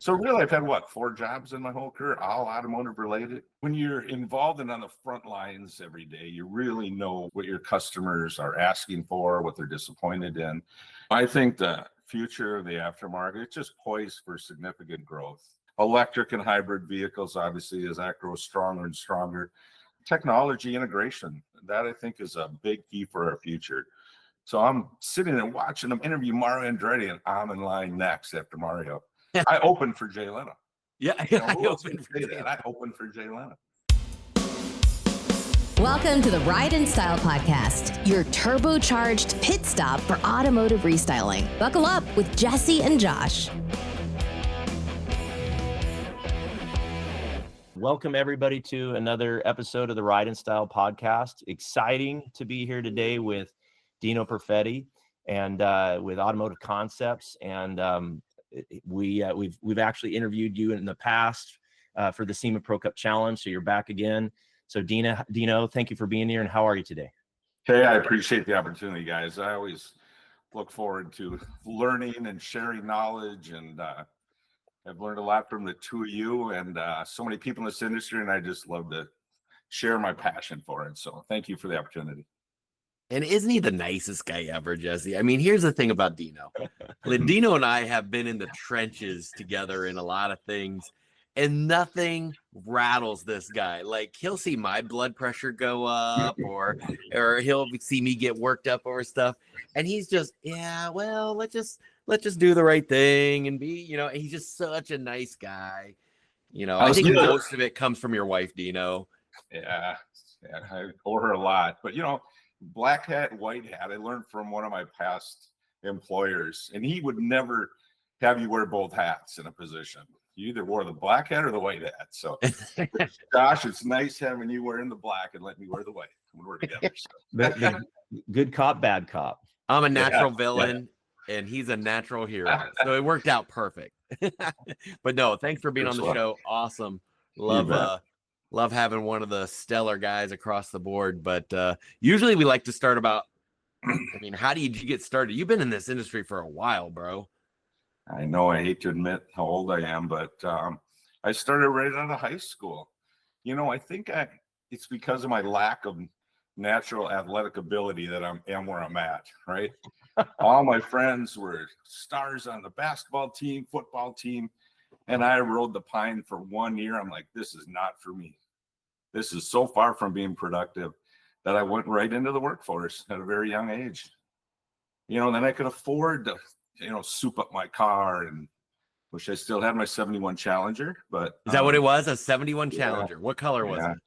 So really, I've had, 4 jobs in my whole career, all automotive related. When you're involved and on the front lines every day, you really know what your customers are asking for, what they're disappointed in. I think the future of the aftermarket, it's just poised for significant growth. Electric and hybrid vehicles, obviously, as that grows stronger and stronger. Technology integration, that I think is a big key for our future. So I'm sitting and watching them interview Mario Andretti, and I'm in line next after Mario. I opened for Jay Leno. Yeah, I opened for Jay Leno. Welcome to the Ride and Style Podcast, your turbocharged pit stop for automotive restyling. Buckle up with Jesse and Josh. Welcome everybody to another episode of the Ride and Style Podcast. Exciting to be here today with Dino Perfetti and with Automotive Concepts. And we've actually interviewed you in the past for the SEMA Pro Cup Challenge, so you're back again. So Dino, thank you for being here, and how are you today? Hey, I appreciate the opportunity, guys. I always look forward to learning and sharing knowledge, and I've learned a lot from the two of you and so many people in this industry, and I just love to share my passion for it. So thank you for the opportunity. And isn't he the nicest guy ever, Jesse? I mean, here's the thing about Dino. Dino and I have been in the trenches together in a lot of things, and nothing rattles this guy. Like, he'll see my blood pressure go up, or he'll see me get worked up over stuff, and he's just, yeah, well, let's just do the right thing and be, he's just such a nice guy. I think most of it comes from your wife, Dino. Yeah, I owe her a lot, but black hat, white hat, I learned from one of my past employers, and he would never have you wear both hats in a position. You either wore the black hat or the white hat. So, Josh, it's nice having you wearing the black and let me wear the white. We're together. So. Good cop, bad cop. I'm a natural villain, and he's a natural hero. So it worked out perfect. But no, thanks for being on the show. Awesome. Love having one of the stellar guys across the board. But usually we like to start about, how did you get started? You've been in this industry for a while, bro. I know I hate to admit how old I am, but I started right out of high school. I think it's because of my lack of natural athletic ability that I am where I'm at, right? All my friends were stars on the basketball team, football team, and I rode the pine for 1 year. I'm like, this is not for me. This is so far from being productive that I went right into the workforce at a very young age. Then I could afford to, soup up my car, and wish I still had my 71 Challenger. But is that what it was? A 71 Challenger? What color was it?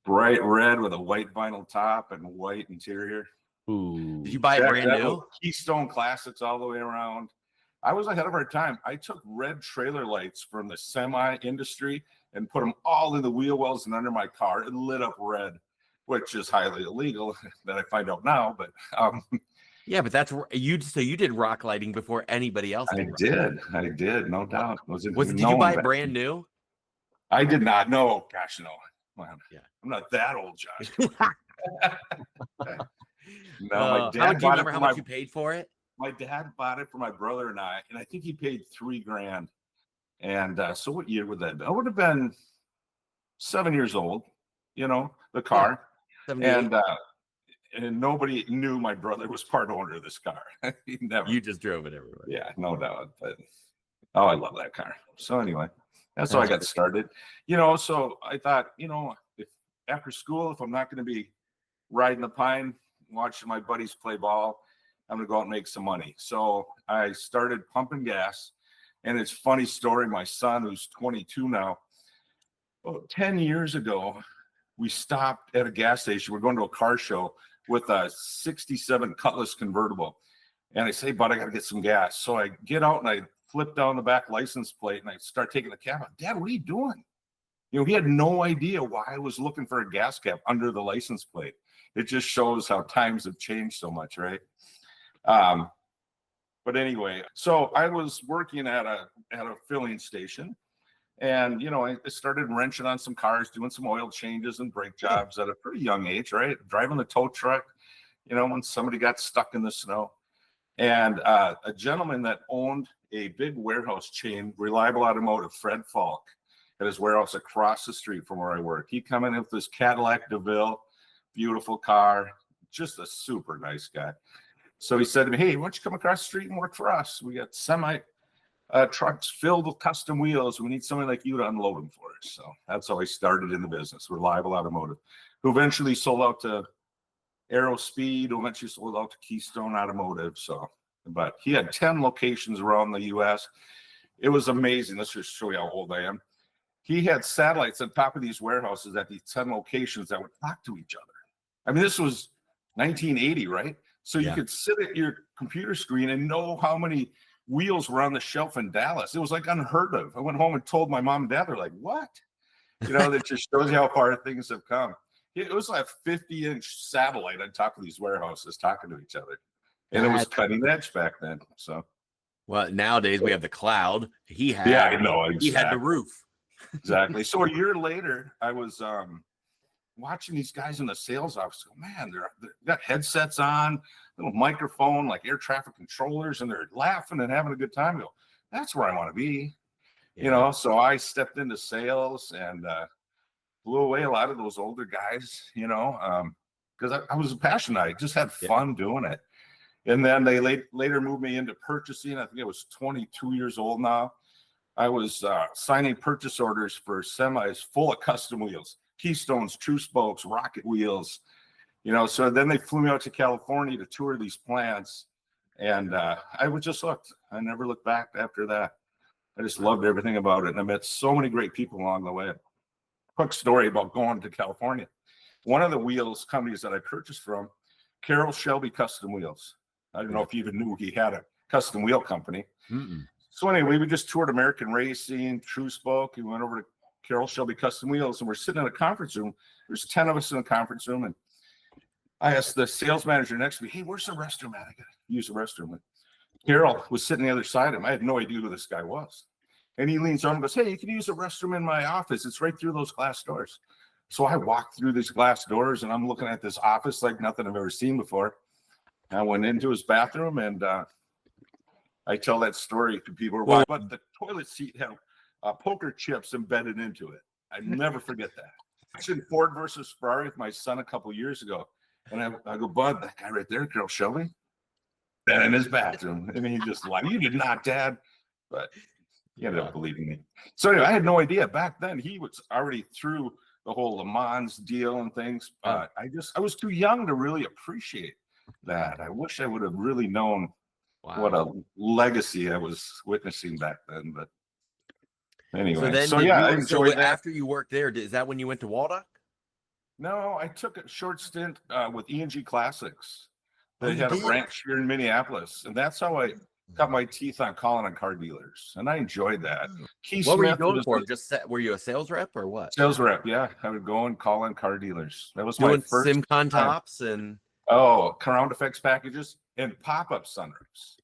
Bright red with a white vinyl top and white interior. Ooh. Did you buy it brand new? Keystone Classics all the way around. I was ahead of our time. I took red trailer lights from the semi industry and put them all in the wheel wells and under my car. It lit up red, which is highly illegal that I find out now. But yeah, but that's you. So you did rock lighting before anybody else did. I did, no doubt. Did you buy it brand new? I did not. No, gosh, no. Well, yeah. I'm not that old, Josh. No, my dad. Do you remember how much you paid for it? My dad bought it for my brother and I think he paid $3,000. And so what year would that be? I would have been 7 years old, the car. Yeah, and nobody knew my brother was part owner of this car. Never. You just drove it everywhere. Yeah, no doubt. But I love that car. So anyway, that's how I got started. So I thought, if after school, if I'm not going to be riding the pine, watching my buddies play ball, I'm going to go out and make some money. So I started pumping gas. And it's a funny story. My son, who's 22 now, 10 years ago, we stopped at a gas station. We're going to a car show with a 67 Cutlass convertible. And I say, bud, I got to get some gas. So I get out and I flip down the back license plate and I start taking the cap out. Dad, what are you doing? He had no idea why I was looking for a gas cap under the license plate. It just shows how times have changed so much, right? But anyway, so I was working at a filling station, and I started wrenching on some cars, doing some oil changes and brake jobs at a pretty young age, right? Driving the tow truck, when somebody got stuck in the snow. And a gentleman that owned a big warehouse chain, Reliable Automotive, Fred Falk, at his warehouse across the street from where I work. He come in with this Cadillac DeVille, beautiful car, just a super nice guy. So he said to me, hey, why don't you come across the street and work for us? We got semi trucks filled with custom wheels. We need somebody like you to unload them for us. So that's how I started in the business, Reliable Automotive, who eventually sold out to Aerospeed, who eventually sold out to Keystone Automotive. So, but he had 10 locations around the U.S. It was amazing. Let's just show you how old I am. He had satellites on top of these warehouses at these 10 locations that would talk to each other. I mean, this was 1980, right? So you could sit at your computer screen and know how many wheels were on the shelf in Dallas. It was like unheard of. I went home and told my mom and dad, they're like, what? You know, that just shows you how far things have come. It was like a 50-inch satellite on top of these warehouses talking to each other. And it was cutting edge back then. So, well, nowadays we have the cloud. He had, exactly. He had the roof. Exactly. So a year later, I was watching these guys in the sales office go, man, they've got headsets on, little microphone, like air traffic controllers, and they're laughing and having a good time. I go, that's where I want to be. You know, so I stepped into sales and blew away a lot of those older guys, you know, because I was passionate. I just had fun doing it. And then they later moved me into purchasing. I think I was 22 years old now. I was signing purchase orders for semis full of custom wheels, Keystones, True Spokes, Rocket wheels, you know. So then they flew me out to California to tour these plants. And I was just hooked. I never looked back after that. I just loved everything about it. And I met so many great people along the way. Quick story about going to California. One of the wheels companies that I purchased from, Carroll Shelby Custom Wheels. I don't know if you even knew he had a custom wheel company. So anyway, we just toured American Racing, True Spoke. We went over to Carroll Shelby Custom Wheels, and we're sitting in a conference room. There's 10 of us in the conference room, and I asked the sales manager next to me, hey, where's the restroom at? I got to use the restroom. And Carroll was sitting on the other side of him. I had no idea who this guy was. And he leans on and goes, hey, you can use the restroom in my office. It's right through those glass doors. So I walked through these glass doors, and I'm looking at this office like nothing I've ever seen before. I went into his bathroom, and I tell that story to people. But the toilet seat had poker chips embedded into it. I never forget that. I was in Ford versus Ferrari with my son a couple years ago. And I go, Bud, that guy right there, Carroll Shelby, and in his bathroom. And he just lied. You did not, Dad. But he ended up believing me. So anyway, I had no idea. Back then, he was already through the whole Le Mans deal and things. I was too young to really appreciate that. I wish I would have really known what a legacy I was witnessing back then. But anyway, so I enjoyed that. After you worked there, is that when you went to Waldock? No, I took a short stint with E&G Classics. They had a branch here in Minneapolis, and that's how I got my teeth on calling on car dealers, and I enjoyed that. What were you going for? Were you a sales rep or what? Sales rep, yeah. I would go and call on car dealers. That was doing my first SimCon tops and Crown Effects packages and pop-up sunroofs.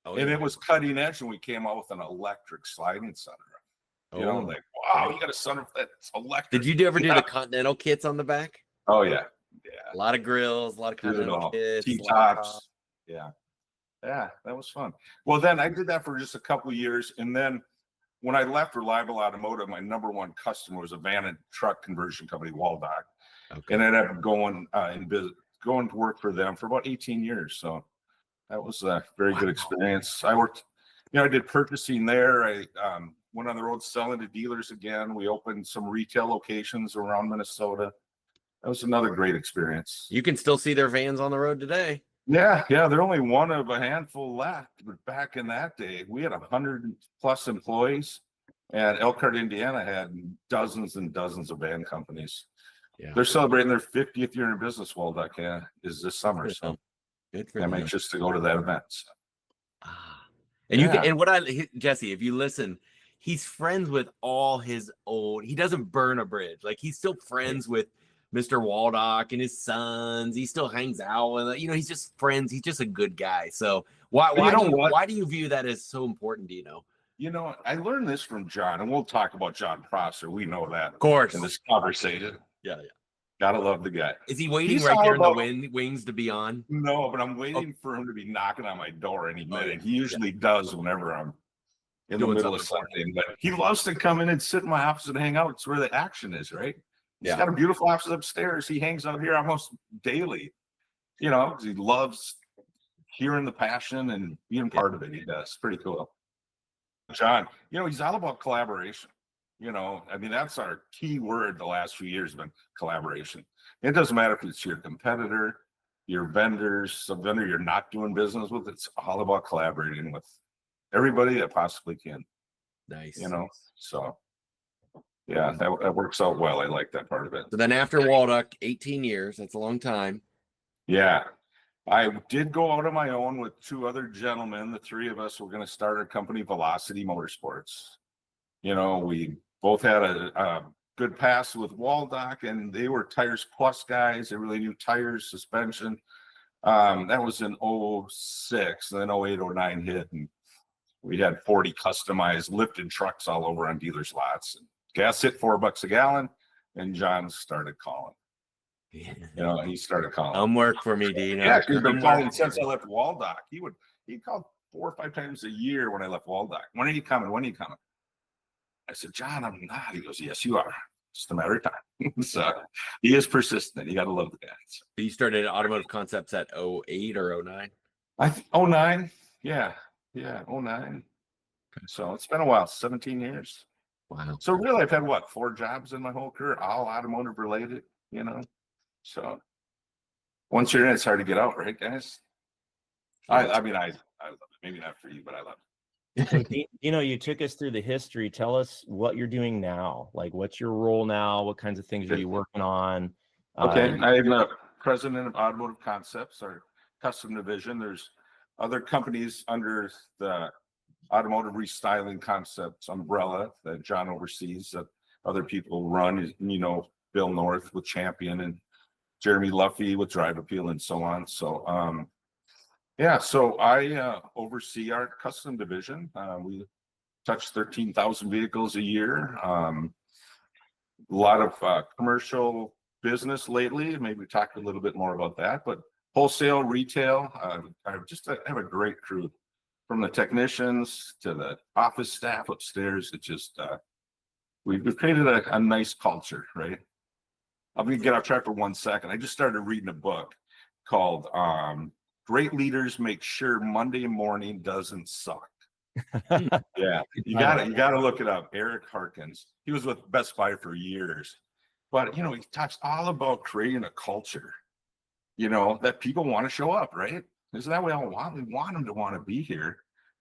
And it was cutting edge, and we came out with an electric sliding sunroof. You know, like, wow, you got a sunroof that's electric. Did you ever do the Continental kits on the back? Oh yeah, a lot of grills, a lot of Continental kits, T-tops. Yeah, that was fun. Well, then I did that for just a couple of years, and then when I left Reliable Automotive, my number one customer was a van and truck conversion company, Waldock, and I ended up going to work for them for about 18 years. So that was a very good experience. I worked, I did purchasing there. I went on the road selling to dealers again. We opened some retail locations around Minnesota. That was another great experience. You can still see their vans on the road today. Yeah. They're only one of a handful left. But back in that day, we had 100+ employees, and Elkhart, Indiana had dozens and dozens of van companies. Yeah. They're celebrating their 50th year in business. Waldock is this summer. So I'm anxious to go to that event. So. And you can, and Jesse, if you listen, he's friends with all his old. He doesn't burn a bridge. Like, he's still friends with Mr. Waldock and his sons. He still hangs out with, he's just friends. He's just a good guy. So why do you view that as so important, Dino? I learned this from John, and we'll talk about John Prosser. We know that, of course, in this conversation. Yeah. Gotta love the guy. Is he waiting right there in the wings to be on? No, but I'm waiting for him to be knocking on my door any minute. He usually does whenever I'm in the Doing middle of something something. But he loves to come in and sit in my office and hang out. It's where the action is, right? He's Yeah. got a beautiful office upstairs. He hangs out here almost daily, 'cause he loves hearing the passion and being part of it. He does. Pretty cool. John, he's all about collaboration. That's our key word the last few years, been collaboration. It doesn't matter if it's your competitor, your vendors, some vendor you're not doing business with. It's all about collaborating with everybody that possibly can, Nice. So yeah, that works out well. I like that part of it. So then after Walduck, 18 years, that's a long time. Yeah. I did go out on my own with two other gentlemen. The three of us were going to start a company, Velocity Motorsports. We both had a good pass with Waldock, and they were Tires Plus guys. They really knew tires, suspension. That was in 06, and then 08, 09 hit, and we had 40 customized lifted trucks all over on dealers' lots. And gas hit $4 a gallon, and John started calling. He started calling. Come work for me, Dino. Yeah, he's been calling since I left Waldock. He'd call 4 or 5 times a year when I left Waldock. When are you coming? When are you coming? I said, John, I'm not. He goes, yes, you are. It's a matter of time. So he is persistent. You got to love the guy. So, you started Automotive Concepts at 08 or 09? 09. Yeah, 09. So it's been a while, 17 years. Wow. So really, I've had 4 jobs in my whole career, all automotive related, So once you're in, it's hard to get out, right, guys? I love it. Maybe not for you, but I love it. So, you took us through the history. Tell us what you're doing now. Like, what's your role now? What kinds of things are you working on? Okay, I'm the president of Automotive Concepts, our custom division. There's other companies under the Automotive Restyling Concepts umbrella that John oversees that other people run. Bill North with Champion and Jeremy Luffy with Drive Appeal and so on. So, so I oversee our custom division. We touch 13,000 vehicles a year. A lot of commercial business lately. Maybe talk a little bit more about that, but wholesale, retail. I have a great crew, from the technicians to the office staff upstairs. It's just we've created a nice culture, right? I'm gonna get off track for 1 second. I just started reading a book called Great Leaders Make Sure Monday Morning Doesn't Suck. Yeah, you gotta look it up. Eric Harkins. He was with Best Buy for years, but he talks all about creating a culture, that people want to show up, right? Isn't that what we all want? We want them to want to be here.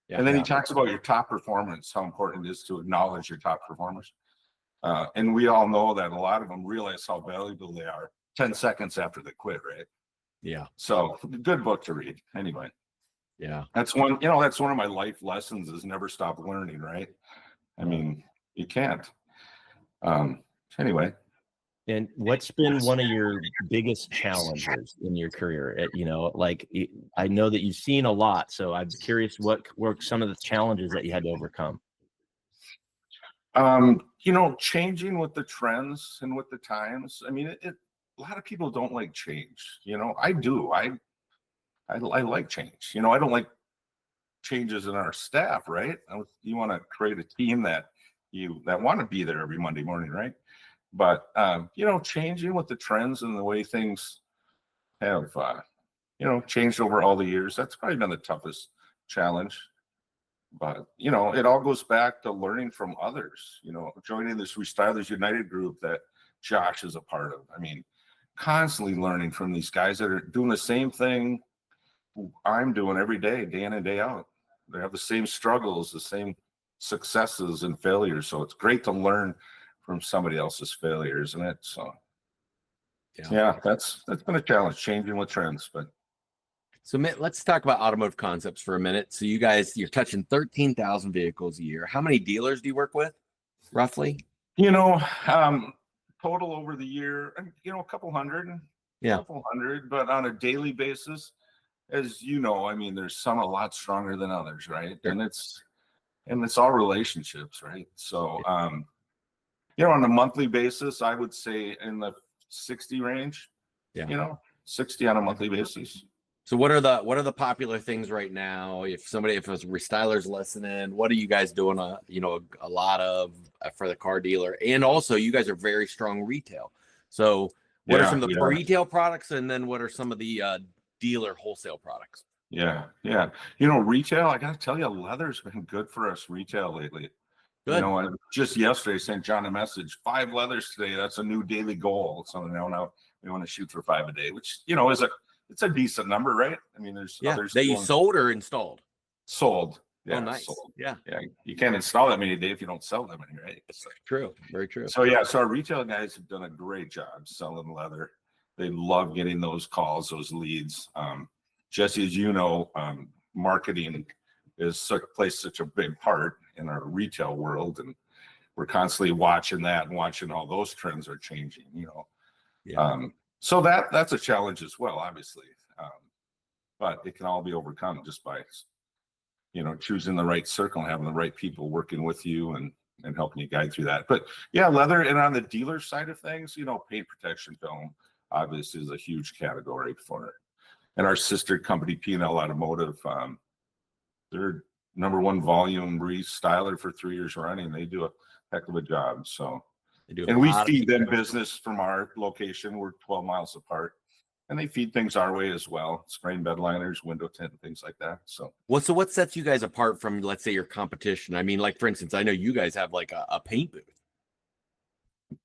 Yeah, and then he talks about your top performance, how important it is to acknowledge your top performers. And we all know that a lot of them realize how valuable they are 10 seconds after they quit, right? Yeah. So good book to read. Anyway. Yeah. That's one of my life lessons, is never stop learning, right? I mean, you can't. Anyway. And what's been one of your biggest challenges in your career? I know that you've seen a lot, so I'm curious what were some of the challenges that you had to overcome? Changing with the trends and with the times. I mean, a lot of people don't like change. I do. I like change. I don't like changes in our staff, right? You want to create a team that want to be there every Monday morning, right? But changing with the trends and the way things have changed over all the years, that's probably been the toughest challenge. But it all goes back to learning from others, joining this Restylers United group that Josh is a part of. I mean, constantly learning from these guys that are doing the same thing I'm doing every day, day in and day out. They have the same struggles, the same successes and failures. So it's great to learn from somebody else's failure, isn't it? So yeah, that's been a challenge, changing with trends. But so let's talk about Automotive Concepts for a minute. So you're touching 13,000 vehicles a year. How many dealers do you work with, roughly? Total over the year, a couple hundred. Yeah, a couple hundred. But on a daily basis, as you know, I mean, there's some a lot stronger than others, right? Sure. And it's all relationships, right? So, on a monthly basis, I would say in the 60 range. Yeah. 60 on a monthly basis. So what are the popular things right now? If a restyler's listening, what are you guys doing? A lot of for the car dealer, and also you guys are very strong retail. So what are some of the retail products, and then what are some of the dealer wholesale products? Yeah. Retail, I got to tell you, leather's been good for us retail lately. Good. I just yesterday sent John a message, 5 leathers today. That's a new daily goal. So now we want to shoot for 5 a day, which, it's a decent number, right? I mean, there's others that you sold or installed? Sold. Yeah, oh, nice. sold. Yeah. You can't install that many a day if you don't sell them any, right? So, true. Very true. So our retail guys have done a great job selling leather. They love getting those calls, those leads. Jesse, as you know, marketing plays such a big part in our retail world, and we're constantly watching that and watching all those trends are changing. So that's a challenge as well, obviously, but it can all be overcome just by choosing the right circle and having the right people working with you and helping you guide through that. But leather, and on the dealer side of things, paint protection film obviously is a huge category for it. And our sister company, P&L Automotive, they're #1 volume restyler for 3 years running. They do a heck of a job. So, and we feed them business from our location. We're 12 miles apart, and they feed things our way as well. Spraying bed liners, window tint, and things like that. So what sets you guys apart from, let's say, your competition? I mean, like, for instance, I know you guys have like a paint booth.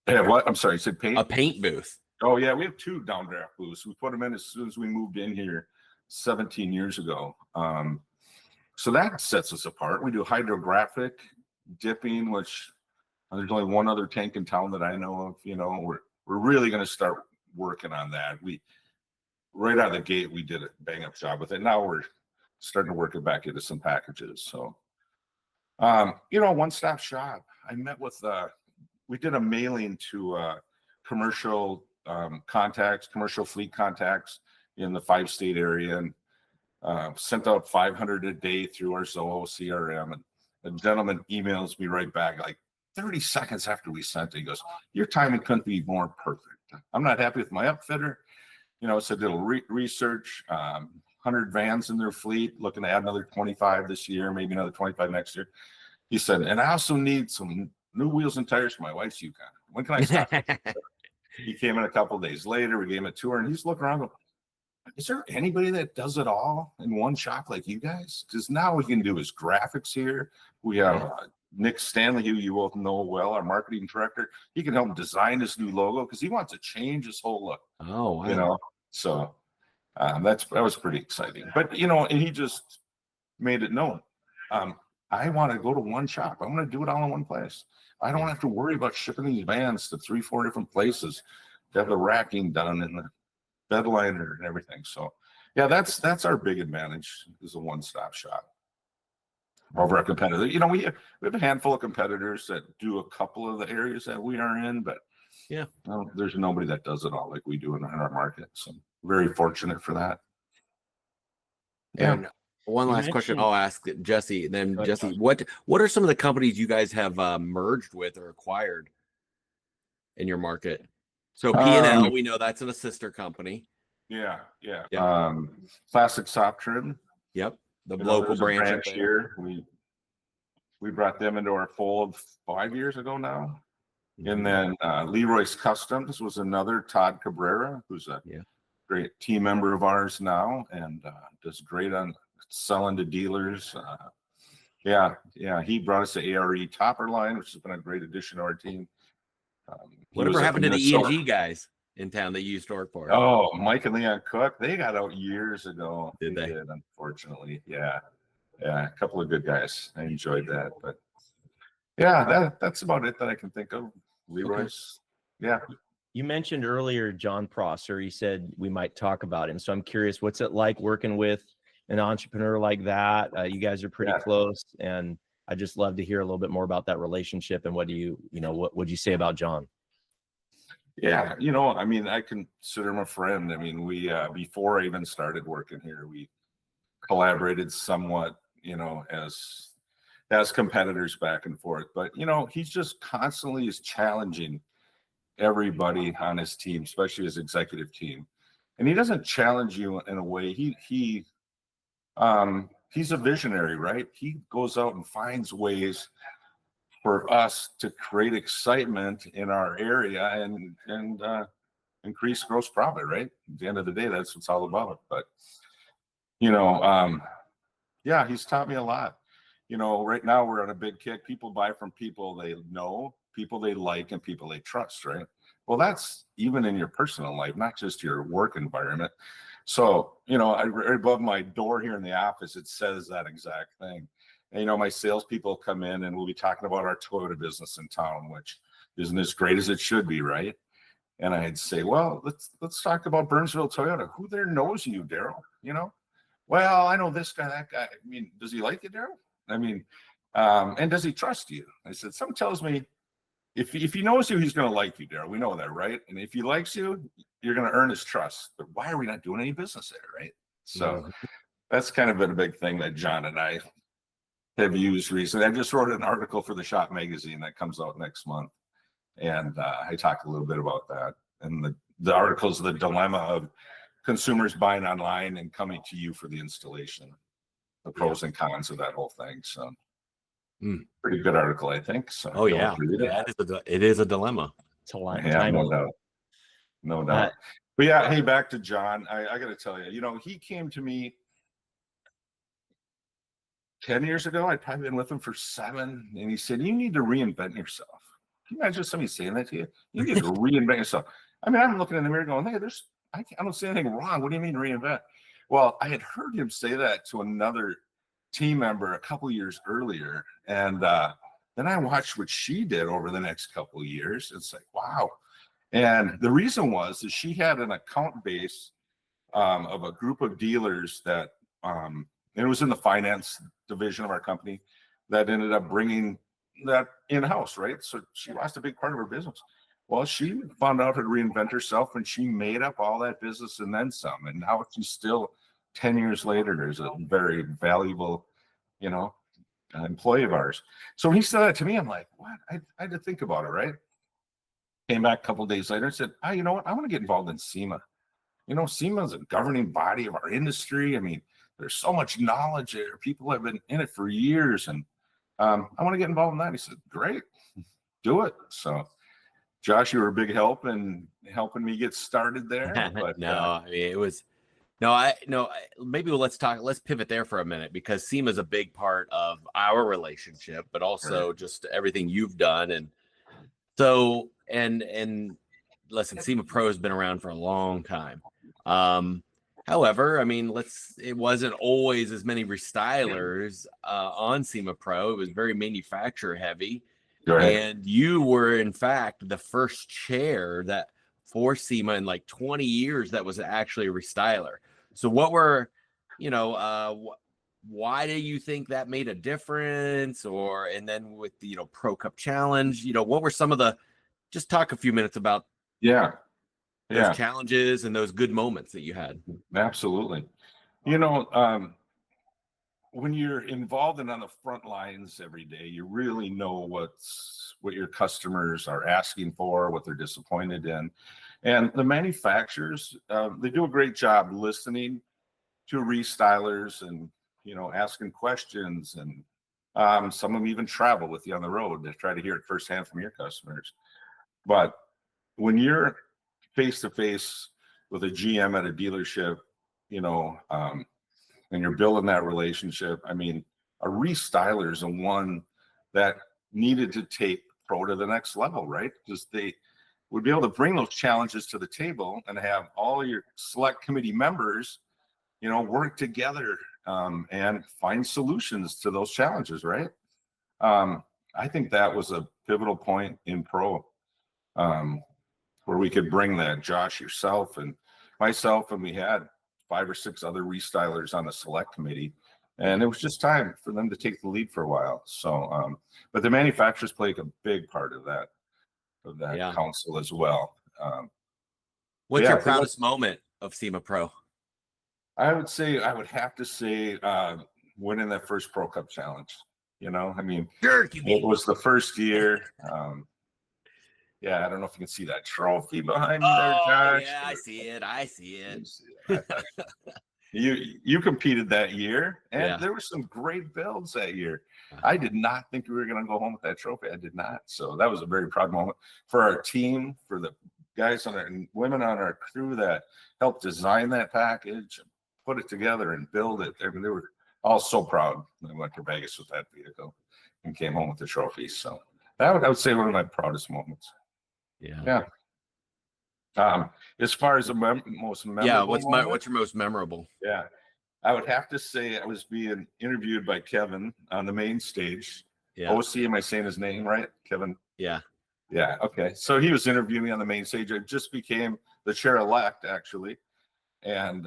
Yeah, what? I'm sorry, you said paint? A paint booth. Oh yeah, we have 2 downdraft booths. We put them in as soon as we moved in here 17 years ago. So that sets us apart. We do hydrographic dipping, which there's only one other tank in town that I know of. We're really going to start working on that. We right out of the gate we did a bang up job with it. Now we're starting to work it back into some packages. So, one-stop shop. I met with we did a mailing to commercial contacts, commercial fleet contacts in the 5-state area, and sent out 500 a day through our Zoho CRM. And the gentleman emails me right back like 30 seconds after we sent it. He goes, "Your timing couldn't be more perfect. I'm not happy with my upfitter." So did a research, 100 vans in their fleet, looking to add another 25 this year, maybe another 25 next year. He said, "And I also need some new wheels and tires for my wife's Yukon. When can I stop?" He came in a couple of days later. We gave him a tour, and he's looking around going, "Is there anybody that does it all in one shop like you guys?" Because now we can do his graphics here. We have Nick Stanley, who you both know well, our marketing director. He can help him design his new logo because he wants to change his whole look. Oh, wow. So that was pretty exciting. But and he just made it known. I want to go to one shop. I'm going to do it all in one place. I don't have to worry about shipping these vans to 3-4 different places to have the racking done and the bed liner and everything. So that's our big advantage, is a one-stop shop over our competitor. We have a handful of competitors that do a couple of the areas that we are in, but there's nobody that does it all like we do in our market. So very fortunate for that. And one last question I'll ask Jesse. Then Jesse, what are some of the companies you guys have merged with or acquired in your market? So P&L, we know that's a sister company. Yeah. Classic Soft Trim. Yep. The local branch here. We brought them into our fold 5 years ago now. Mm-hmm. And then Leroy's Customs was another, Todd Cabrera, who's a great team member of ours now, and does great on selling to dealers. He brought us the ARE topper line, which has been a great addition to our team. Whatever happened to the E&G guys in town that you used to work for? Oh, Mike and Leon Cook, they got out years ago. Did they? Did, unfortunately. Yeah, a couple of good guys. I enjoyed that, but that's about it that I can think of. Leroy's. Okay. Yeah. You mentioned earlier John Prosser. He said we might talk about him. So I'm curious, what's it like working with an entrepreneur like that? You guys are pretty close, and I just love to hear a little bit more about that relationship. And what would you say about John? Yeah, I consider him a friend. I mean, we before I even started working here, we collaborated somewhat, as competitors back and forth. But he's just constantly is challenging everybody on his team, especially his executive team. and he doesn't challenge you in a way. He's a visionary, right? He goes out and finds ways for us to create excitement in our area and increase gross profit, right? At the end of the day, that's what it's all about. But yeah, he's taught me a lot. Right now we're on a big kick. People buy from people they know, people they like, and people they trust, right? Well, that's even in your personal life, not just your work environment. So, right above my door here in the office, it says that exact thing. And, my salespeople come in and we'll be talking about our Toyota business in town, which isn't as great as it should be, right? And I'd say, well, let's talk about Burnsville Toyota. Who there knows you, Daryl? Well, I know this guy, that guy. I mean, does he like you, Daryl? I mean, and does he trust you? I said, something tells me if he knows you, he's going to like you, Daryl. We know that, right? And if he likes you, you're going to earn his trust. But why are we not doing any business there, right? So that's kind of been a big thing that John and I have used recently. I just wrote an article for the Shop magazine that comes out next month. And I talked a little bit about that. And the article is the dilemma of consumers buying online and coming to you for the installation, the pros and cons of that whole thing. So pretty good article, I think. So it is a dilemma. It's a lot. Yeah, no doubt. But yeah, hey, back to John. I got to tell you, he came to me 10 years ago. I'd probably been with him for 7, and he said, "You need to reinvent yourself." Can you imagine somebody saying that to you? You need to reinvent yourself. I mean, I'm looking in the mirror going, "Hey, I don't see anything wrong. What do you mean reinvent?" Well, I had heard him say that to another team member a couple years earlier, and then I watched what she did over the next couple of years. It's like, wow. And the reason was that she had an account base of a group of dealers that, and it was in the finance division of our company, that ended up bringing that in-house, right? So she lost a big part of her business. Well, she found out how to reinvent herself, and she made up all that business and then some. And now she's still 10 years later is a very valuable, employee of ours. So when he said that to me, I'm like, what? I had to think about it, right? Came back a couple of days later and said, you know what? I want to get involved in SEMA. SEMA is a governing body of our industry. I mean, there's so much knowledge there. People have been in it for years, and I want to get involved in that. He said, great, do it. So Josh, you were a big help in helping me get started there. But I mean, it was maybe let's pivot there for a minute, because SEMA is a big part of our relationship, but also just everything you've done. And so, and listen, SEMA Pro has been around for a long time. However, I mean, it wasn't always as many restylers on SEMA Pro. It was very manufacturer heavy. Right. And you were, in fact, the first chair that for SEMA in like 20 years that was actually a restyler. So why do you think that made a difference? And then with the, Pro Cup Challenge, what were some of just talk a few minutes about those challenges and those good moments that you had. Absolutely. When you're involved and on the front lines every day, you really know what your customers are asking for, what they're disappointed in. And the manufacturers, they do a great job listening to restylers and, asking questions. And some of them even travel with you on the road to try to hear it firsthand from your customers. But when you're face to face with a GM at a dealership, and you're building that relationship, I mean, a restyler is one that needed to take Pro to the next level, right? Because they would be able to bring those challenges to the table and have all your select committee members, work together and find solutions to those challenges, right? I think that was a pivotal point in Pro, where we could bring that. Josh, yourself, and myself, and we had 5 or 6 other restylers on the select committee, and it was just time for them to take the lead for a while. So, but the manufacturers played a big part of that council as well. What's your proudest moment of SEMA Pro? I would have to say winning that first Pro Cup Challenge. I mean, it was the first year. Yeah, I don't know if you can see that trophy behind me there, Oh, Josh. yeah, I see it. I see it. You competed that year, and Yeah. there were some great builds that year. I did not think we were going to go home with that trophy. I did not. So that was a very proud moment for our team, for the guys on our and women on our crew that helped design that package, put it together, and build it. I mean, they were all so proud. I went to Vegas with that vehicle and came home with the trophy. So I would say one of my proudest moments. Yeah. As far as the most memorable Yeah. moment, What's your most memorable? yeah, I would have to say I was being interviewed by Kevin on the main stage. Yeah. OC, am I saying his name right? Kevin? Yeah. Yeah. Okay. So he was interviewing me on the main stage. I just became the chair elect, actually. And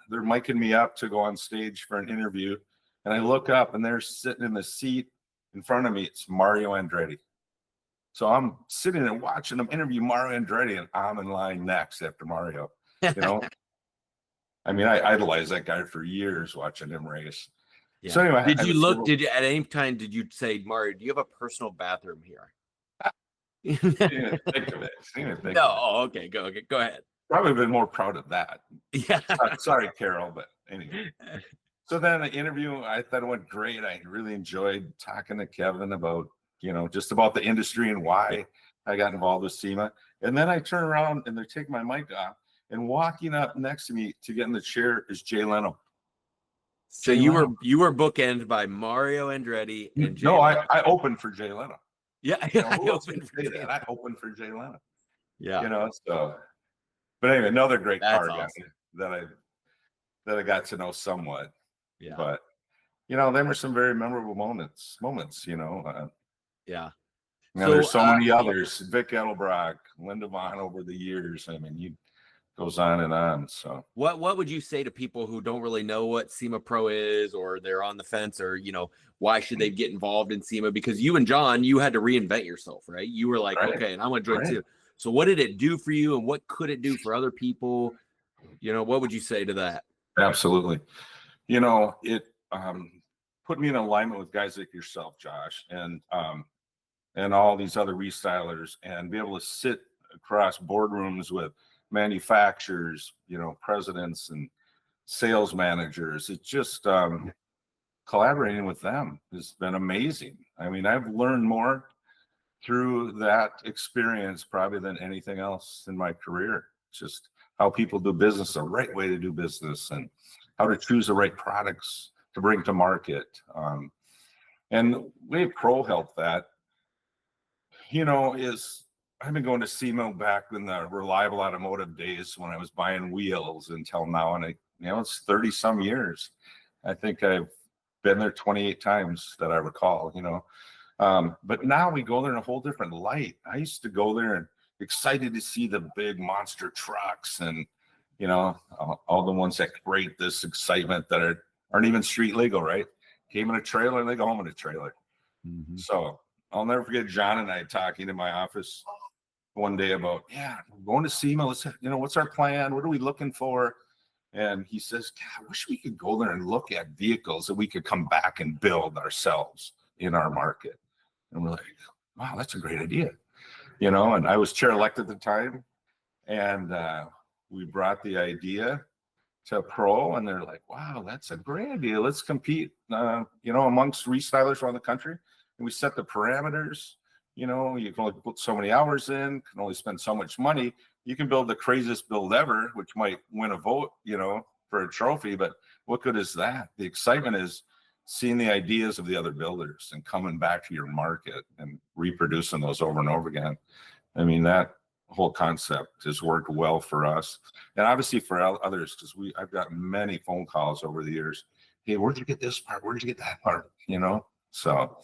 they're miking me up to go on stage for an interview. And I look up and they're sitting in the seat in front of me. It's Mario Andretti. So I'm sitting and watching them interview Mario Andretti, and I'm in line next after Mario. You know, I mean, I idolized that guy for years watching him race. Yeah. So anyway, did you at any time, did you say, Mario, do you have a personal bathroom here? Didn't even think of it. Didn't even think No. of it. Oh, okay. Go ahead. Probably been more proud of that. Yeah. Sorry, Carol, but anyway. So then the interview, I thought it went great. I really enjoyed talking to Kevin about, just about the industry and why I got involved with SEMA. And then I turn around and they're taking my mic off, and walking up next to me to get in the chair is Jay Leno. So you were bookended by Mario Andretti and Jay No, Leno. I opened for Jay Leno. Yeah. I opened for Jay Leno. Yeah. So, but anyway, another great That's car guy awesome. that I got to know somewhat. Yeah. But there were some very memorable moments. Yeah. There's so many others. Vic Edelbrock, Linda Vaughn over the years. I mean, goes on and on. So what would you say to people who don't really know what SEMA Pro is, or they're on the fence, or why should they get involved in SEMA? Because you and John, you had to reinvent yourself, right? You were like, right. Okay, and I want to join too. So what did it do for you, and what could it do for other people? What would you say to that? Absolutely. It put me in alignment with guys like yourself, Josh, and all these other restylers, and be able to sit across boardrooms with manufacturers, presidents and sales managers. It's just collaborating with them has been amazing. I mean, I've learned more through that experience probably than anything else in my career. Just how people do business, the right way to do business, and how to choose the right products to bring to market. And Wave Pro helped that. I've been going to SEMA back in the Reliable Automotive days when I was buying wheels until now, and it's 30 some years. I think I've been there 28 times that I recall. But now we go there in a whole different light. I used to go there and excited to see the big monster trucks and all the ones that create this excitement that aren't even street legal, right? Came in a trailer and they go home in a trailer. Mm-hmm. So I'll never forget John and I talking in my office one day about, going to SEMA. Let's, what's our plan? What are we looking for? And he says, God, I wish we could go there and look at vehicles that we could come back and build ourselves in our market. And we're like, wow, that's a great idea. And I was chair elect at the time. And we brought the idea to Pro, and they're like, wow, that's a great idea. Let's compete, amongst restylers around the country. And we set the parameters. You can only put so many hours in, can only spend so much money. You can build the craziest build ever, which might win a vote, for a trophy. But what good is that? The excitement is seeing the ideas of the other builders and coming back to your market and reproducing those over and over again. I mean, that whole concept has worked well for us, and obviously for others, because I've gotten many phone calls over the years. Hey, where'd you get this part? Where'd you get that part? So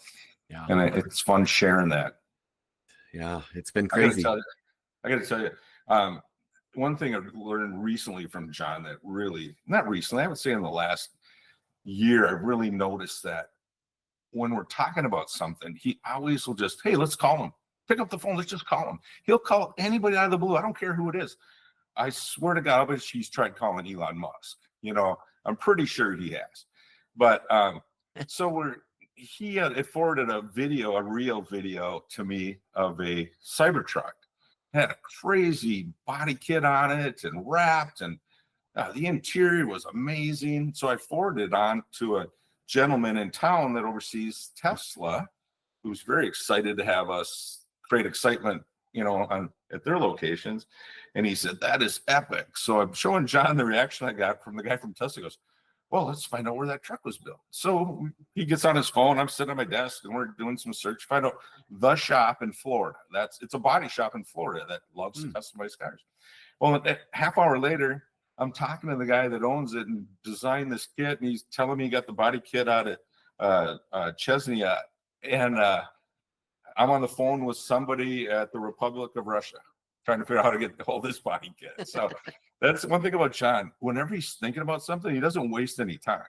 yeah, and it's fun sharing that. Yeah, it's been crazy. I got to tell you, one thing I've learned recently from John that really, not recently, I would say in the last year, I've really noticed that when we're talking about something, he always will just, hey, let's call him. Pick up the phone. Let's just call him. He'll call anybody out of the blue. I don't care who it is. I swear to God, but he's tried calling Elon Musk. I'm pretty sure he has. But so he had forwarded a real video to me of a Cybertruck. had a crazy body kit on it and wrapped, and the interior was amazing. So I forwarded it on to a gentleman in town that oversees Tesla, who's very excited to have us create excitement, at their locations. And he said, that is epic. So I'm showing John the reaction I got from the guy from Tesla. He goes, well, let's find out where that truck was built. So he gets on his phone. I'm sitting at my desk and we're doing some search, find out the shop in Florida. It's a body shop in Florida that loves customized cars. Well, a half hour later, I'm talking to the guy that owns it and designed this kit, and he's telling me he got the body kit out of Chesney. And I'm on the phone with somebody at the Republic of Russia trying to figure out how to get all this body kit. So that's one thing about John. Whenever he's thinking about something, he doesn't waste any time.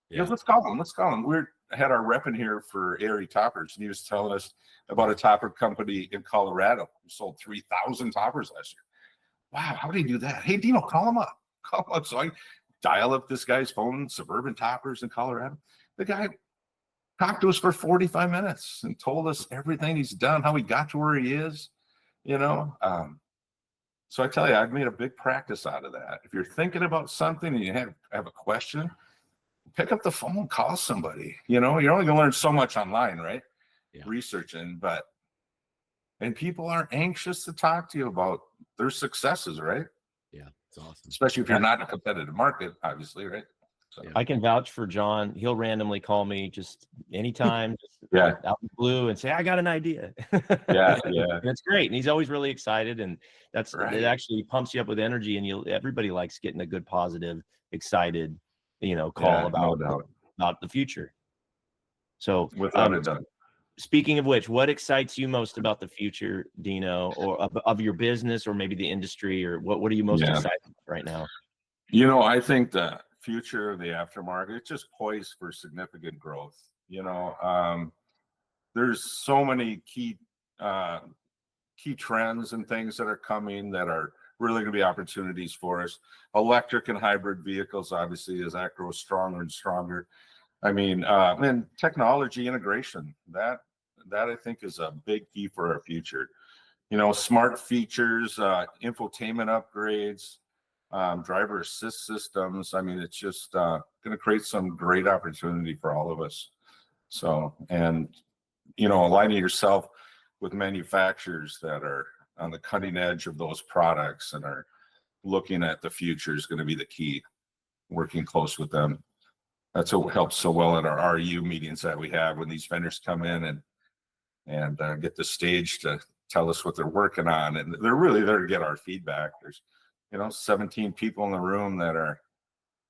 He goes, let's call him. We had our rep in here for ARE toppers, and he was telling us about a topper company in Colorado who sold 3,000 toppers last year. Wow, how did he do that? Hey, Dino, call him up. So I dial up this guy's phone, Suburban Toppers in Colorado. The guy talked to us for 45 minutes and told us everything he's done, how he got to where he is, So I tell you, I've made a big practice out of that. If you're thinking about something and you have a question, pick up the phone, call somebody. You're only going to learn so much online, right? Yeah. Researching, and people are anxious to talk to you about their successes, right? Yeah, it's awesome. Especially if you're not in a competitive market, obviously, right? So. I can vouch for John. He'll randomly call me just anytime, out of the blue, and say, I got an idea. Yeah. And it's great. And he's always really excited. And it actually pumps you up with energy. And everybody likes getting a good, positive, excited, call about the future. So without a doubt. Speaking of which, what excites you most about the future, Dino, or of your business, or maybe the industry, or what are you most excited about right now? I think the future of the aftermarket, it's just poised for significant growth. There's so many key trends and things that are coming that are really going to be opportunities for us. Electric and hybrid vehicles, obviously, as that grows stronger and stronger. I mean, and technology integration, that I think is a big key for our future. Smart features, infotainment upgrades, driver assist systems. I mean, it's just going to create some great opportunity for all of us. So, and, aligning yourself with manufacturers that are on the cutting edge of those products and are looking at the future is going to be the key, working close with them. That's what helps so well at our RU meetings that we have when these vendors come in and get the stage to tell us what they're working on. And they're really there to get our feedback. There's, 17 people in the room that are,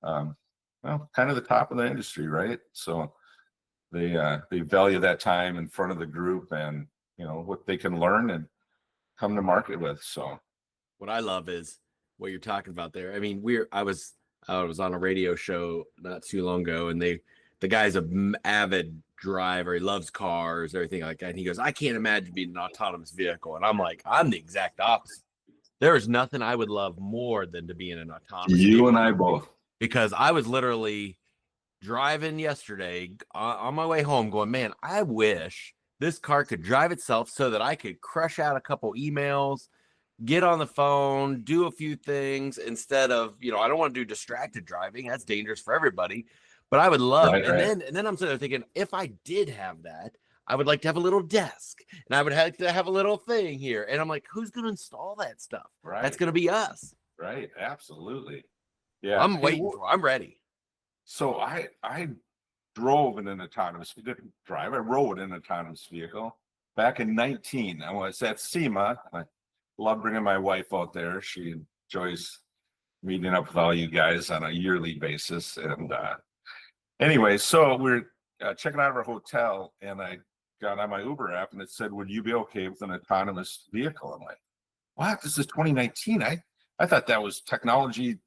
kind of the top of the industry, right? So they value that time in front of the group and, what they can learn and come to market with. So what I love is what you're talking about there. I mean, I was on a radio show not too long ago, and the guy's an avid driver. He loves cars, everything like that. And he goes, I can't imagine being an autonomous vehicle. And I'm like, I'm the exact opposite. There is nothing I would love more than to be in an autonomous vehicle. You and I both. Because I was literally driving yesterday on my way home going, man, I wish this car could drive itself so that I could crush out a couple emails, get on the phone, do a few things instead of, I don't want to do distracted driving. That's dangerous for everybody. But I would love, and then I'm sitting there thinking, if I did have that, I would like to have a little desk, and I would have to have a little thing here. And I'm like, who's going to install that stuff? Right. That's going to be us. Right. Absolutely. Yeah. I'm waiting I'm ready. So I drove in an autonomous, didn't drive, I rode in an autonomous vehicle back in 19. I was at SEMA. I love bringing my wife out there. She enjoys meeting up with all you guys on a yearly basis. And anyway, so we're checking out of our hotel, and I got on my Uber app, and it said, would you be okay with an autonomous vehicle? I'm like, what? This is 2019. I thought that was technology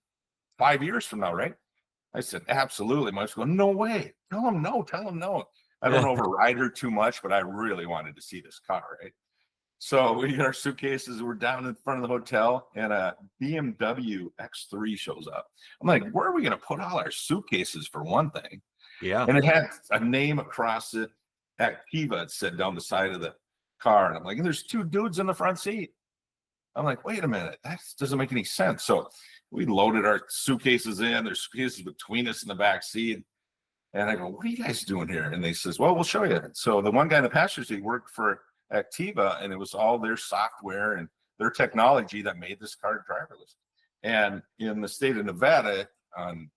5 years from now, right? I said, absolutely. My wife's going, no way. Tell him no. I don't override her too much, but I really wanted to see this car, right? So we get our suitcases. We're down in front of the hotel, and a BMW X3 shows up. I'm like, where are we going to put all our suitcases for one thing? Yeah. And it had a name across it. Activa, it said down the side of the car. And I'm like, and there's two dudes in the front seat. I'm like, wait a minute, that doesn't make any sense. So we loaded our suitcases in. There's suitcases between us in the back seat. And I go, what are you guys doing here? And they says, well, we'll show you. So the one guy in the passenger seat worked for Activa, and it was all their software and their technology that made this car driverless. And in the state of Nevada, on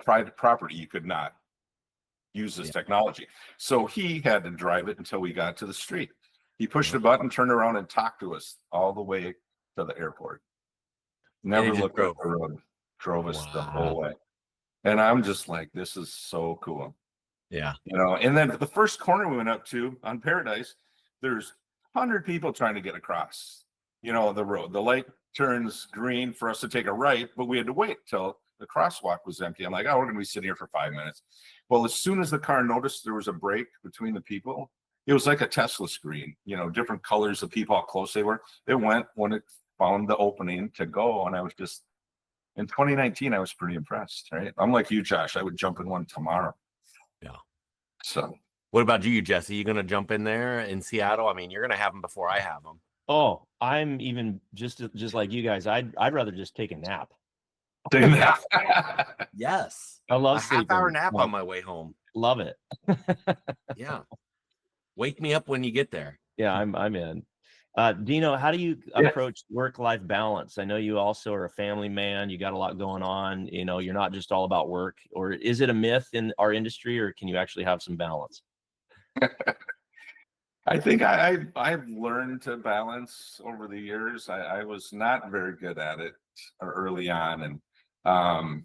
private property, you could not use this technology. So he had to drive it until we got to the street. He pushed a button, turned around, and talked to us all the way to the airport. Never looked at the road, drove us the whole way. And I'm just like, this is so cool. Yeah. You know, and then the first corner we went up to on Paradise, there's 100 people trying to get across, you know, the road. The light turns green for us to take a right, but we had to wait till the crosswalk was empty. I'm like, oh, we're going to be sitting here for 5 minutes. Well, as soon as the car noticed there was a break between the people, it was like a Tesla screen, you know, different colors of people, how close they were. It went when it found the opening to go. And I was just, in 2019, I was pretty impressed, right? I'm like you, Josh. I would jump in one tomorrow. Yeah. So what about you, Jesse? You going to jump in there in Seattle? I mean, you're going to have them before I have them. Oh, I'm even just like you guys. I'd rather just take a nap. take a nap. Yes. I love a sleeping. half-hour nap on my way home. Love it. Yeah. Wake me up when you get there. Yeah, I'm in. Dino, how do you approach work-life balance? I know you also are a family man. You got a lot going on. You know, you're not just all about work. Or is it a myth in our industry, or can you actually have some balance? I think I've learned to balance over the years. I was not very good at it early on. And,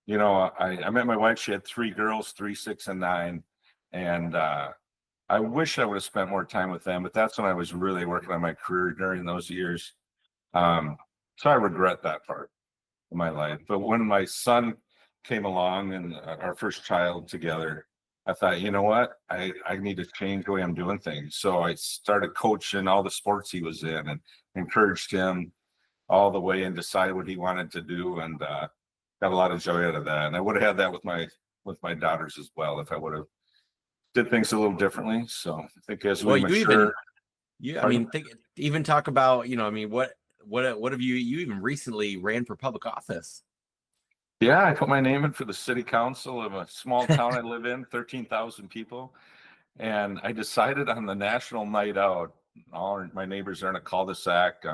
you know, I met my wife. She had 3 girls, 3, 6, and 9. And I wish I would have spent more time with them, but that's when I was really working on my career during those years. So I regret that part of my life. But when my son came along and our first child together, I thought, you know what, I need to change the way I'm doing things. So I started coaching all the sports he was in and encouraged him all the way and decided what he wanted to do, and got a lot of joy out of that. And I would have had that with my daughters as well if I would have did things a little differently. So I think as we mature, even talk about, you know, I mean, what have you even recently ran for public office? Yeah, I put my name in for the city council of a small town I live in, 13,000 people. And I decided on the national night out, all my neighbors are in a cul-de-sac.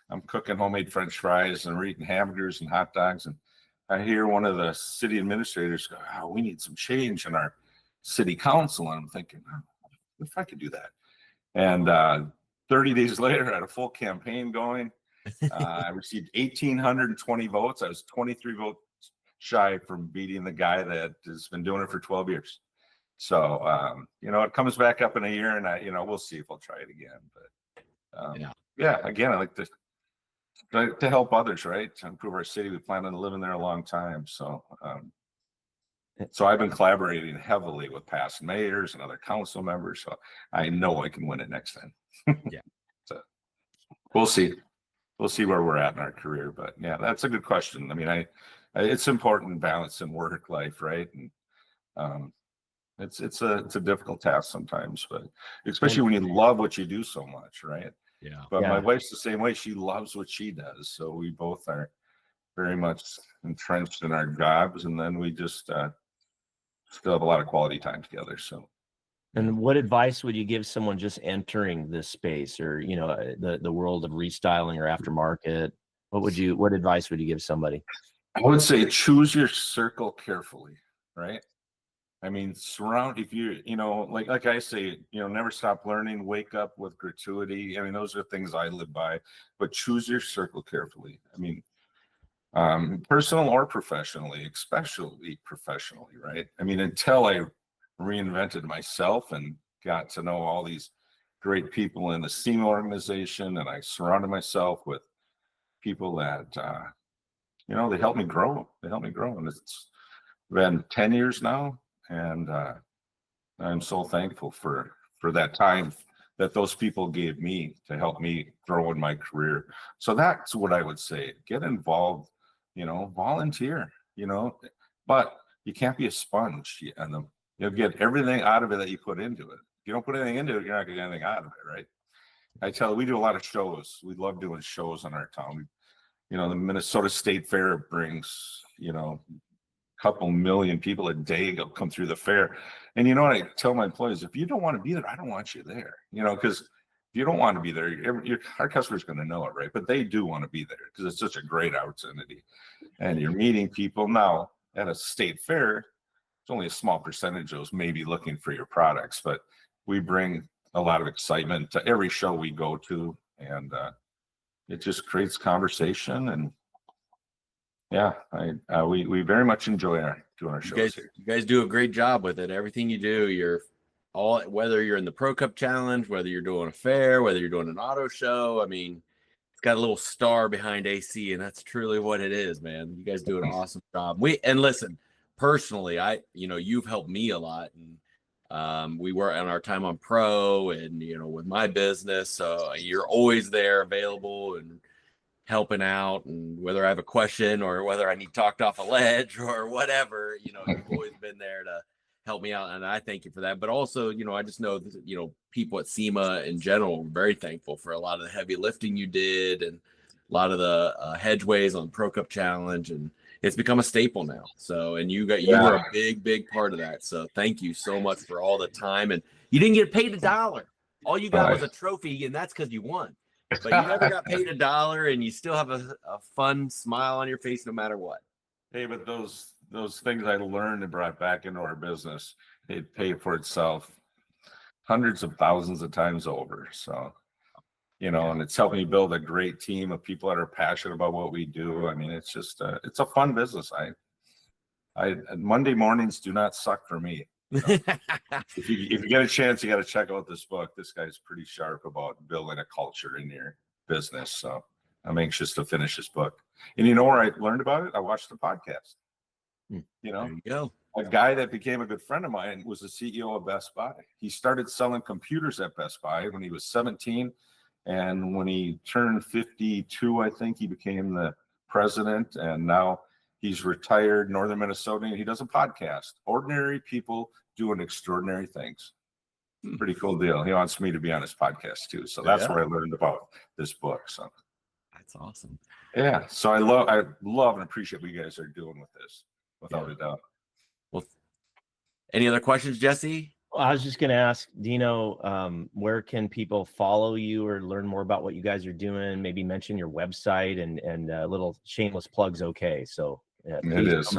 I'm cooking homemade French fries and we're eating hamburgers and hot dogs. And I hear one of the city administrators go, oh, we need some change in our city council. And I'm thinking, oh, if I could do that. And 30 days later, I had a full campaign going. I received 1,820 votes. I was 23 votes shy from beating the guy that has been doing it for 12 years. So, you know, it comes back up in a year and we'll see if I'll try it again. But again, I like to help others, right? To improve our city. We plan on living there a long time. So, so I've been collaborating heavily with past mayors and other council members. So I know I can win it next time. Yeah. So we'll see. We'll see where we're at in our career. But yeah, that's a good question. I mean, it's important balance in work life, right? And it's a difficult task sometimes, but especially when you love what you do so much, right? Yeah. But my wife's the same way. She loves what she does. So we both are very much entrenched in our jobs, and then we just still have a lot of quality time together. So. And what advice would you give someone just entering this space, or, you know, the world of restyling or aftermarket? What advice would you give somebody? I would say choose your circle carefully, right? I mean, if you know, like I say, you know, never stop learning, wake up with gratuity. I mean, those are things I live by, but choose your circle carefully. I mean, personal or professionally, especially professionally, right? I mean, until I reinvented myself and got to know all these great people in the SEMA organization, and I surrounded myself with people that, you know, they helped me grow. And it's been 10 years now. And I'm so thankful for that time that those people gave me to help me grow in my career. So that's what I would say. Get involved, you know, volunteer, you know, but you can't be a sponge. You'll get everything out of it that you put into it. If you don't put anything into it, you're not going to get anything out of it, right? I tell you, we do a lot of shows. We love doing shows in our town. You know, the Minnesota State Fair brings, you know, a couple million people a day go come through the fair. And you know what I tell my employees? If you don't want to be there, I don't want you there. You know, because if you don't want to be there, our customer's going to know it, right? But they do want to be there because it's such a great opportunity. And you're meeting people. Now, at a state fair, it's only a small percentage of those maybe looking for your products, but we bring a lot of excitement to every show we go to, and it just creates conversation. And yeah, we very much enjoy doing our shows here. You guys do a great job with it. Everything you do, whether you're in the Pro Cup Challenge, whether you're doing a fair, whether you're doing an auto show. I mean, it's got a little star behind AC, and that's truly what it is, man. You guys do an awesome job. And listen, personally, you've helped me a lot, and we were on our time on Pro, and with my business, so you're always there, available and helping out. And whether I have a question or whether I need talked off a ledge or whatever, you've always been there to help me out, and I thank you for that. But also, I just know that, people at SEMA in general are very thankful for a lot of the heavy lifting you did and a lot of the hedgeways on Pro Cup Challenge, and it's become a staple now. So, and you were a big part of that. So thank you so much for all the time. And you didn't get paid $1. All you got was a trophy, and that's because you won. But you never got paid $1, and you still have a fun smile on your face no matter what. Hey, but those things I learned and brought back into our business, it paid for itself hundreds of thousands of times over. So, and it's helping me build a great team of people that are passionate about what we do. I mean, it's just it's a fun business. Monday mornings do not suck for me. If you get a chance, you got to check out this book. This guy's pretty sharp about building a culture in your business. So I'm anxious to finish this book. And you know where I learned about it? I watched the podcast. There you go. A guy that became a good friend of mine was the CEO of Best Buy. He started selling computers at Best Buy when he was 17. And when he turned 52, I think, he became the president. And now he's retired, Northern Minnesota, and he does a podcast. Ordinary people doing extraordinary things. Pretty cool deal. He wants me to be on his podcast too. So that's where I learned about this book. So that's awesome. Yeah. So I love and appreciate what you guys are doing with this, without a doubt. Well, any other questions, Jesse? Well, I was just going to ask Dino, where can people follow you or learn more about what you guys are doing? Maybe mention your website and little shameless plugs. Okay. So it is.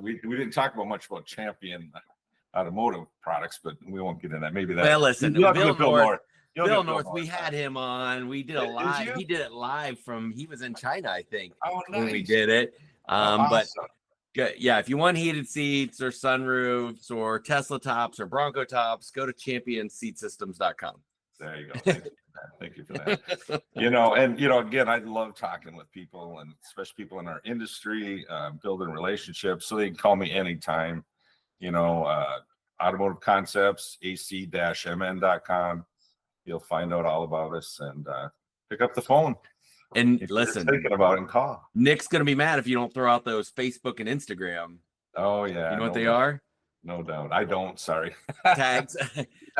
We didn't talk about much about Champion automotive products, but we won't get into that. Maybe that. Well, listen, Bill North, we had had him on. We did a live. He did it live he was in China, I think. Oh, nice. When we did it. But yeah, if you want heated seats or sunroofs or Tesla tops or Bronco tops, go to championseatsystems.com. There you go. Thank you for that. Again, I love talking with people, and especially people in our industry, building relationships. So they can call me anytime. Automotive Concepts, ac-mn.com. You'll find out all about us, and pick up the phone. And if listen, you're thinking about it, and call. Nick's going to be mad if you don't throw out those Facebook and Instagram. Oh, yeah. You know what they are? No doubt. I don't. Sorry. Tags.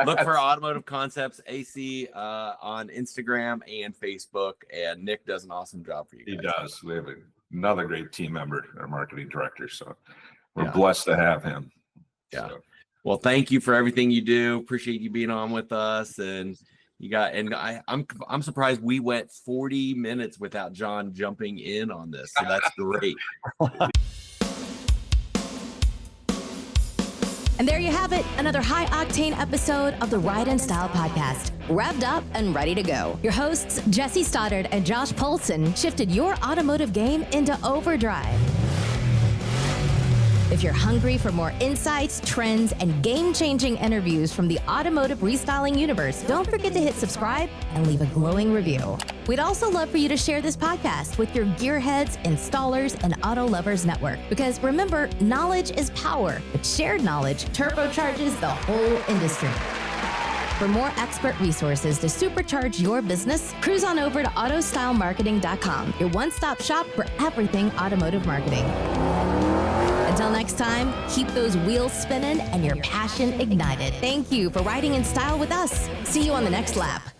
Look for Automotive Concepts AC on Instagram and Facebook. And Nick does an awesome job for you guys. He does. We have another great team member, our marketing director. So we're blessed to have him. Yeah. So. Well, thank you for everything you do. Appreciate you being on with us. And I'm surprised we went 40 minutes without John jumping in on this. So that's great. And there you have it, another high-octane episode of the Ride in Style podcast. Revved up and ready to go. Your hosts, Jesse Stoddard and Josh Poulson, shifted your automotive game into overdrive. If you're hungry for more insights, trends, and game-changing interviews from the automotive restyling universe, don't forget to hit subscribe and leave a glowing review. We'd also love for you to share this podcast with your gearheads, installers, and auto lovers network. Because remember, knowledge is power, but shared knowledge turbocharges the whole industry. For more expert resources to supercharge your business, cruise on over to autostylemarketing.com, your one-stop shop for everything automotive marketing. Until next time, keep those wheels spinning and your passion ignited. Thank you for riding in style with us. See you on the next lap.